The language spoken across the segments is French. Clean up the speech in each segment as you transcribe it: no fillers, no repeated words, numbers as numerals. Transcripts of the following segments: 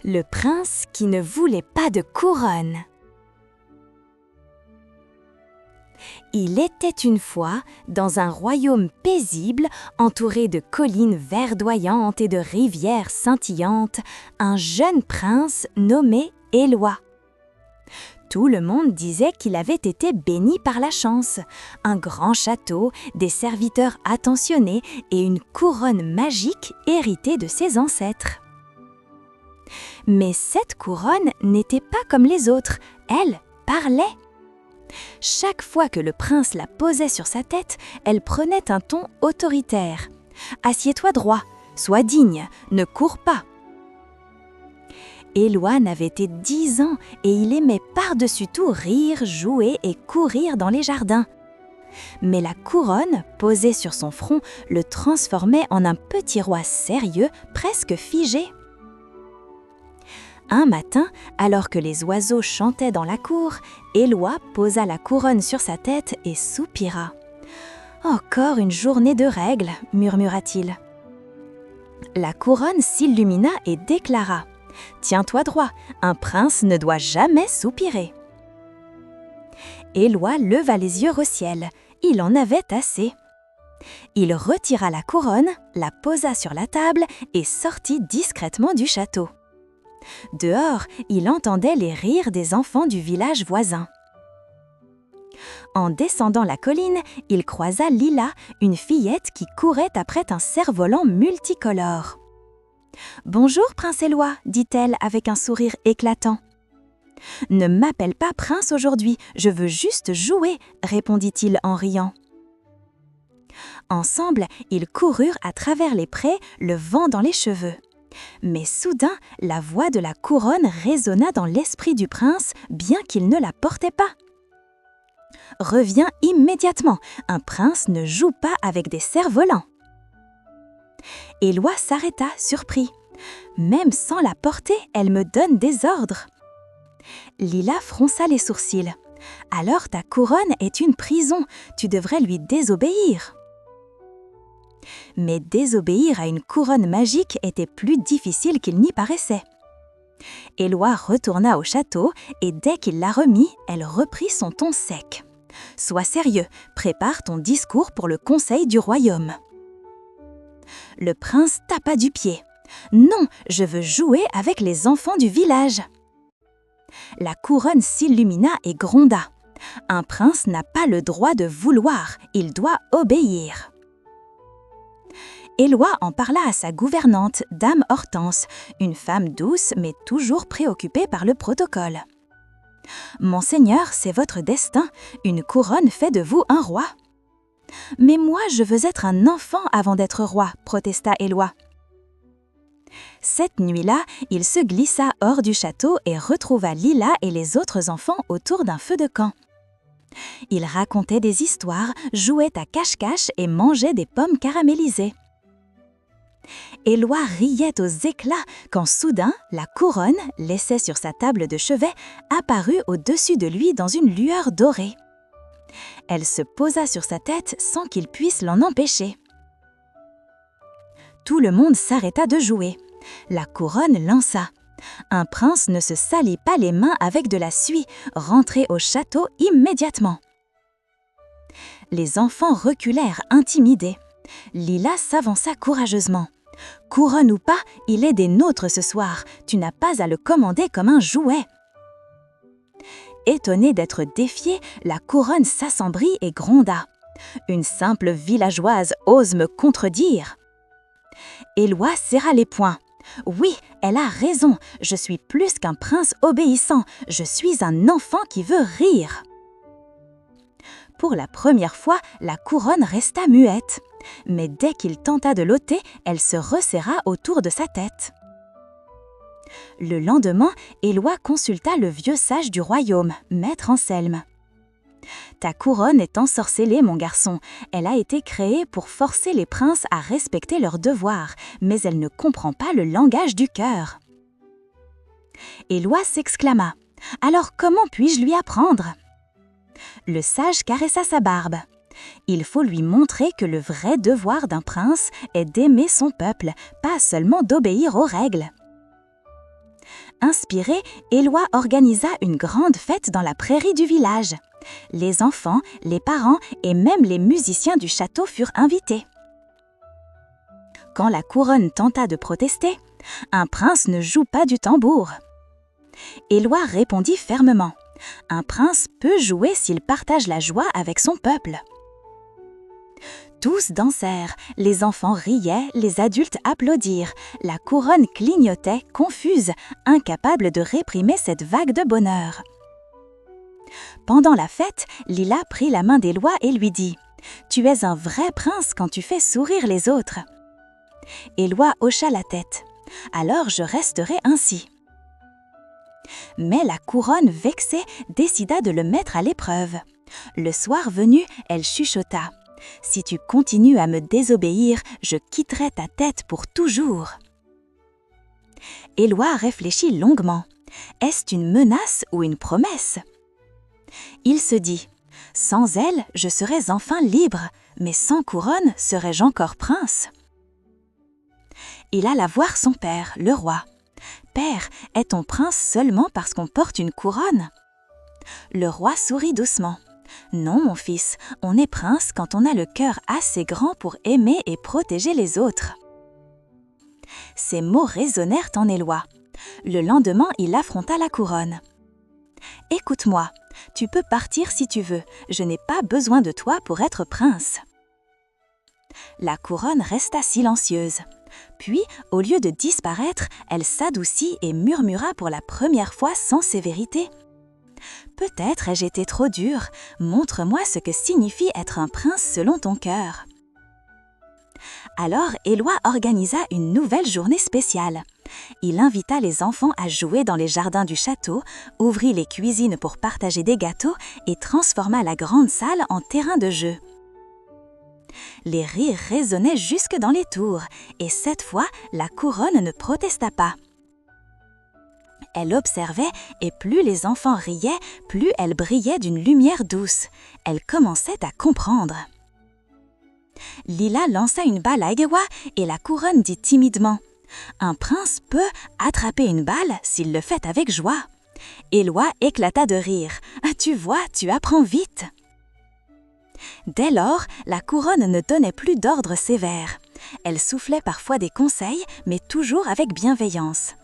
Le prince qui ne voulait pas de couronne. Il était une fois, dans un royaume paisible, entouré de collines verdoyantes et de rivières scintillantes, un jeune prince nommé Éloi. Tout le monde disait qu'il avait été béni par la chance. Un grand château, des serviteurs attentionnés et une couronne magique héritée de ses ancêtres. Mais cette couronne n'était pas comme les autres, elle parlait. Chaque fois que le prince la posait sur sa tête, elle prenait un ton autoritaire. « Assieds-toi droit, sois digne, ne cours pas !» Éloi n'avait que 10 ans et il aimait par-dessus tout rire, jouer et courir dans les jardins. Mais la couronne, posée sur son front, le transformait en un petit roi sérieux, presque figé. Un matin, alors que les oiseaux chantaient dans la cour, Éloi posa la couronne sur sa tête et soupira. « Encore une journée de règles » murmura-t-il. La couronne s'illumina et déclara « Tiens-toi droit, un prince ne doit jamais soupirer ». Éloi leva les yeux au ciel, il en avait assez. Il retira la couronne, la posa sur la table et sortit discrètement du château. Dehors, il entendait les rires des enfants du village voisin. En descendant la colline, il croisa Lila, une fillette qui courait après un cerf-volant multicolore. « Bonjour, prince Éloi » dit-elle avec un sourire éclatant. « Ne m'appelle pas prince aujourd'hui, je veux juste jouer » répondit-il en riant. Ensemble, ils coururent à travers les prés, le vent dans les cheveux. Mais soudain, la voix de la couronne résonna dans l'esprit du prince, bien qu'il ne la portait pas. « Reviens immédiatement, un prince ne joue pas avec des cerfs-volants. » Éloi s'arrêta, surpris. « Même sans la porter, elle me donne des ordres. » Lila fronça les sourcils. « Alors ta couronne est une prison, tu devrais lui désobéir. » Mais désobéir à une couronne magique était plus difficile qu'il n'y paraissait. Éloi retourna au château et dès qu'il la remit, elle reprit son ton sec. « Sois sérieux, prépare ton discours pour le conseil du royaume. » Le prince tapa du pied. « Non, je veux jouer avec les enfants du village. » La couronne s'illumina et gronda. « Un prince n'a pas le droit de vouloir, il doit obéir. » Éloi en parla à sa gouvernante, Dame Hortense, une femme douce mais toujours préoccupée par le protocole. « Monseigneur, c'est votre destin, une couronne fait de vous un roi. »« Mais moi, je veux être un enfant avant d'être roi, » protesta Éloi. Cette nuit-là, il se glissa hors du château et retrouva Lila et les autres enfants autour d'un feu de camp. Ils racontaient des histoires, jouaient à cache-cache et mangeaient des pommes caramélisées. Éloi riait aux éclats quand soudain, la couronne, laissée sur sa table de chevet, apparut au-dessus de lui dans une lueur dorée. Elle se posa sur sa tête sans qu'il puisse l'en empêcher. Tout le monde s'arrêta de jouer. La couronne lança. « Un prince ne se salit pas les mains avec de la suie, rentrez au château immédiatement. » Les enfants reculèrent intimidés. Lila s'avança courageusement. « Couronne ou pas, il est des nôtres ce soir, tu n'as pas à le commander comme un jouet. » Étonnée d'être défiée, la couronne s'assembrit et gronda. « Une simple villageoise ose me contredire. » Éloi serra les poings. « Oui, elle a raison, je suis plus qu'un prince obéissant, je suis un enfant qui veut rire. » Pour la première fois, la couronne resta muette. Mais dès qu'il tenta de l'ôter, elle se resserra autour de sa tête. Le lendemain, Éloi consulta le vieux sage du royaume, maître Anselme. « Ta couronne est ensorcelée, mon garçon. Elle a été créée pour forcer les princes à respecter leurs devoirs, mais elle ne comprend pas le langage du cœur. » Éloi s'exclama. « Alors comment puis-je lui apprendre ?» Le sage caressa sa barbe. Il faut lui montrer que le vrai devoir d'un prince est d'aimer son peuple, pas seulement d'obéir aux règles. Inspiré, Éloi organisa une grande fête dans la prairie du village. Les enfants, les parents et même les musiciens du château furent invités. Quand la couronne tenta de protester, « Un prince ne joue pas du tambour ». Éloi répondit fermement, « Un prince peut jouer s'il partage la joie avec son peuple ». Tous dansèrent, les enfants riaient, les adultes applaudirent, la couronne clignotait, confuse, incapable de réprimer cette vague de bonheur. Pendant la fête, Lila prit la main d'Éloi et lui dit « Tu es un vrai prince quand tu fais sourire les autres ». Éloi hocha la tête. « Alors je resterai ainsi ». Mais la couronne, vexée, décida de le mettre à l'épreuve. Le soir venu, elle chuchota. « Si tu continues à me désobéir, je quitterai ta tête pour toujours. » Éloi réfléchit longuement. Est-ce une menace ou une promesse? Il se dit « Sans elle, je serais enfin libre, mais sans couronne, serais-je encore prince ?» Il alla voir son père, le roi. « Père, est-on prince seulement parce qu'on porte une couronne ?» Le roi sourit doucement. « Non, mon fils, on est prince quand on a le cœur assez grand pour aimer et protéger les autres. » Ces mots résonnèrent en Éloi. Le lendemain, il affronta la couronne. « Écoute-moi, tu peux partir si tu veux, je n'ai pas besoin de toi pour être prince. » La couronne resta silencieuse. Puis, au lieu de disparaître, elle s'adoucit et murmura pour la première fois sans sévérité. « Peut-être ai-je été trop dure, montre-moi ce que signifie être un prince selon ton cœur. » Alors, Éloi organisa une nouvelle journée spéciale. Il invita les enfants à jouer dans les jardins du château, ouvrit les cuisines pour partager des gâteaux et transforma la grande salle en terrain de jeu. Les rires résonnaient jusque dans les tours, et cette fois, la couronne ne protesta pas. Elle observait, et plus les enfants riaient, plus elle brillait d'une lumière douce. Elle commençait à comprendre. Lila lança une balle à Éloi, et la couronne dit timidement « Un prince peut attraper une balle s'il le fait avec joie. » Éloi éclata de rire. « Tu vois, tu apprends vite. » Dès lors, la couronne ne donnait plus d'ordres sévères. Elle soufflait parfois des conseils, mais toujours avec bienveillance.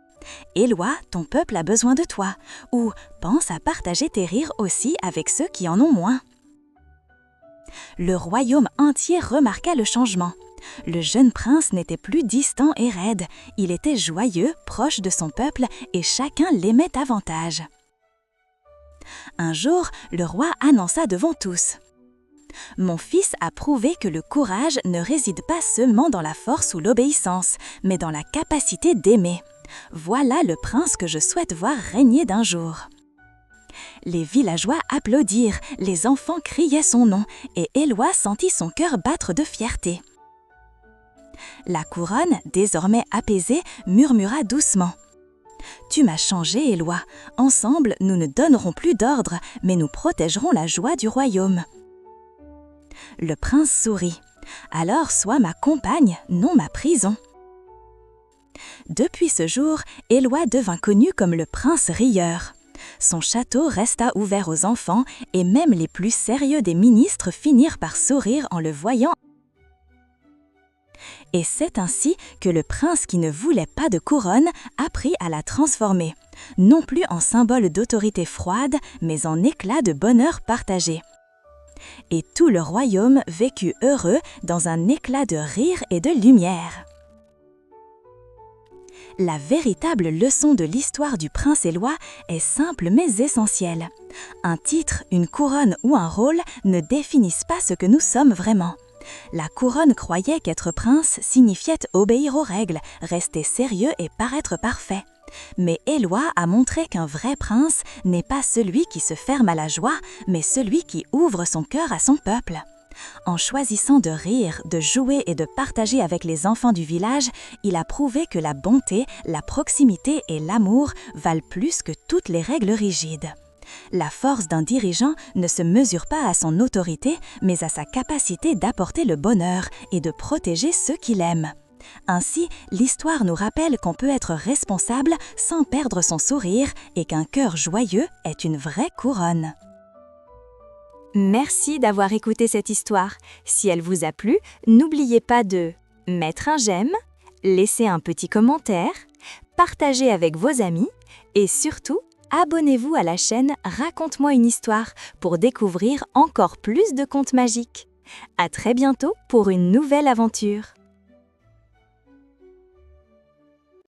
« Éloi, ton peuple a besoin de toi » ou « Pense à partager tes rires aussi avec ceux qui en ont moins. » Le royaume entier remarqua le changement. Le jeune prince n'était plus distant et raide, il était joyeux, proche de son peuple et chacun l'aimait davantage. Un jour, le roi annonça devant tous. « Mon fils a prouvé que le courage ne réside pas seulement dans la force ou l'obéissance, mais dans la capacité d'aimer. Voilà le prince que je souhaite voir régner d'un jour. » Les villageois applaudirent, les enfants criaient son nom, et Éloi sentit son cœur battre de fierté. La couronne, désormais apaisée, murmura doucement. « Tu m'as changé, Éloi. Ensemble, nous ne donnerons plus d'ordre, mais nous protégerons la joie du royaume. » Le prince sourit. « Alors sois ma compagne, non ma prison. » Depuis ce jour, Éloi devint connu comme le prince rieur. Son château resta ouvert aux enfants et même les plus sérieux des ministres finirent par sourire en le voyant. Et c'est ainsi que le prince qui ne voulait pas de couronne apprit à la transformer, non plus en symbole d'autorité froide, mais en éclat de bonheur partagé. Et tout le royaume vécut heureux dans un éclat de rire et de lumière. La véritable leçon de l'histoire du prince Éloi est simple mais essentielle. Un titre, une couronne ou un rôle ne définissent pas ce que nous sommes vraiment. La couronne croyait qu'être prince signifiait obéir aux règles, rester sérieux et paraître parfait. Mais Éloi a montré qu'un vrai prince n'est pas celui qui se ferme à la joie, mais celui qui ouvre son cœur à son peuple. En choisissant de rire, de jouer et de partager avec les enfants du village, il a prouvé que la bonté, la proximité et l'amour valent plus que toutes les règles rigides. La force d'un dirigeant ne se mesure pas à son autorité, mais à sa capacité d'apporter le bonheur et de protéger ceux qu'il aime. Ainsi, l'histoire nous rappelle qu'on peut être responsable sans perdre son sourire et qu'un cœur joyeux est une vraie couronne. Merci d'avoir écouté cette histoire. Si elle vous a plu, n'oubliez pas de mettre un j'aime, laisser un petit commentaire, partager avec vos amis et surtout, abonnez-vous à la chaîne Raconte-moi une histoire pour découvrir encore plus de contes magiques. À très bientôt pour une nouvelle aventure.